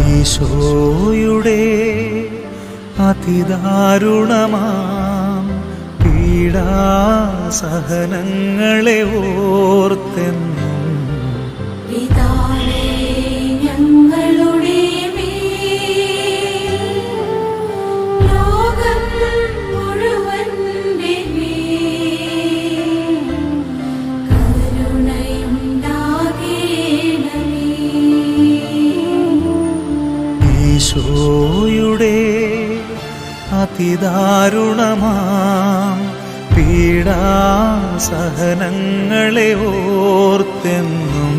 ഈശോയുടെ അതിദാരുണമാം പീഡാസഹനങ്ങളെ ഓർത്തെന്നും പിതാവേ ഞങ്ങളുടെ മേൽ ലോകം മുഴുവന്റെ മേൽ കരുണയുണ്ടാകേണമേ. ഈശോയുടെ അതിദാരുണമാം പീഡാസഹനങ്ങളെ ഓർത്തെന്നും